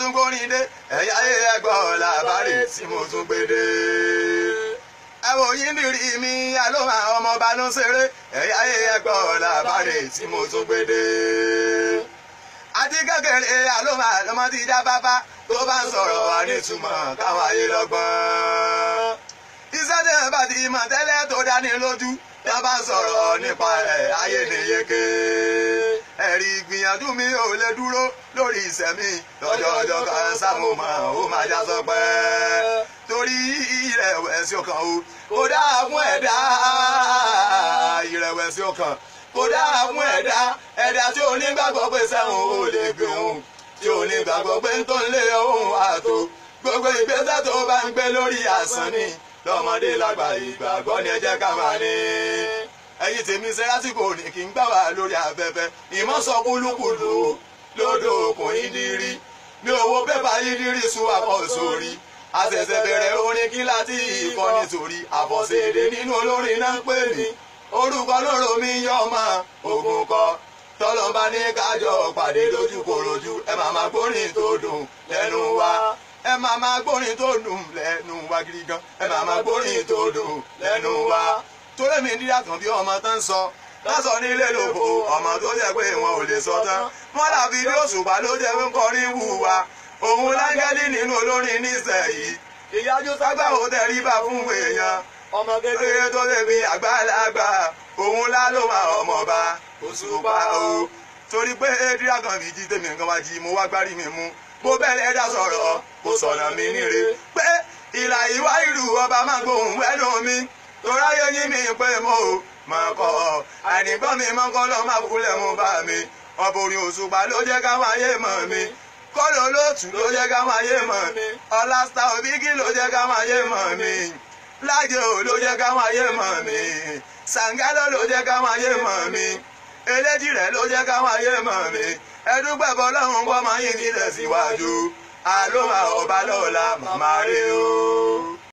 tún gbórin dé ẹ̀yà ayé ẹgbọ́ làbárè tí mo tún gbé dé. ẹ wò yín dìrí mi àlóhà ọmọọba ló ń ṣeré ẹ̀yà ayé ẹgbọ́ làbárè tí mo tún gbé dé. àti kékeré àlóhà lọmọ ti já bábá tó bá ń sọ̀rọ̀ wá nítumọ̀ káwọn ayé lọ́gbọ́n. iṣẹ́ tẹ̀ bá ti mọ̀ tẹ́lẹ̀ tó dání lójú tó bá ń sọ̀rọ̀ nípa ẹ̀ ayé nìyeke. ẹ̀rí ìgbìyànjú mi ò lè dúró lórí ìṣẹ̀mí lọ́jọ́ ọjọ́ kan sámúmọ́ ó máa já sọpẹ́. torí ìrẹ̀wẹ̀sì ọkàn o kò dáa fún ẹ̀dá. ìrẹ̀wẹ̀sì ọkàn kò dáa fún ẹ̀dá tí ò ní gbàgbọ́ pé sẹ́wọ̀n ò lè gbé òun tí ò ní gbàgbọ́ pé tó ń lé ohun àtò gbogbo ìgbésẹ̀ tó bá ń gbé lórí àsán ni lọ́mọdé lágbà ìgbàgbọ́ ni ẹ jẹ́ ká máa ní. ẹ̀yin tèmi ṣe lásìkò ní kí n gbà wá lórí afẹ́fẹ́ ìmọ̀sọ kúlúkúlù lódò òkun ìdírí mi ò wo pépà ìdírí sún àpọ̀ sórí àṣẹ̀ṣẹ̀ bẹ̀rẹ̀ orin kí láti ìkọ́ nítorí àfọ̀ṣẹ̀ èdè nínú olórin náà ń pè mí orúkọ lóró mi yọ ọmọ ògùn kọ tọ́lọ́mbà ní kájọ pàdé lójú kòròjú ẹ máa máa gbórin tó dùn lẹ́nu wa ẹ máa máa gbórin tó dùn lẹ́nu wa gidi gan ẹ máa máa gbórin tó dùn lẹ́nu wa. torí mi ní yàtọ̀ bí ọmọ tán ń sọ lásọ nílé lóko ọmọ tó jẹ́ pé wọn ò lè sọ tán wọn làbí ní Òṣùpá ló jẹ́ pé ń kọrin wùwà òun lágẹ́lì nínú olórin nísẹ̀yìí ìyájú ságbà ó tẹríba fún èèyàn ọmọ kékeré tó lè fi àgbàlagbà òun lálọ́ máa ọmọọba Òṣùpá o. torí pé Dragon bíi jí tèmi nǹkan wá jí mo wá gbárí mi mú mo bẹ̀rẹ̀ dá sọ̀rọ̀ kò sọ̀nà mi níre pé ìlà ìwá ìlú ọba máa gbóhùn wẹ́nu mi toráyé yín mi pé mo mọ̀ kọ́ àìnígbọ́n mi mọ́ kọ́ lọ́ máa kúlẹ̀ mú bá mi ọ̀bọ̀ orin Òṣùpá ló jẹ́ káwọn ayé mọ̀ mi kọ́lọ̀ olóòtú ló jẹ́ káwọn ayé mọ̀ mi Ọlástà Òbíkí ló jẹ́ káwọn ayé mọ̀ mi Lájò ló jẹ́ káwọn ayé mọ̀ mi Sàngálò ló jẹ́ káwọn ayé mọ̀ mi Elédìrẹ̀ ló jẹ́ káwọn ayé mọ̀ mi ẹdúpẹ́ bọ́lọ́run kọ́ máa yín nílẹ̀ síwájú àlọ́ ọba lọ́la màmá rẹ̀ o.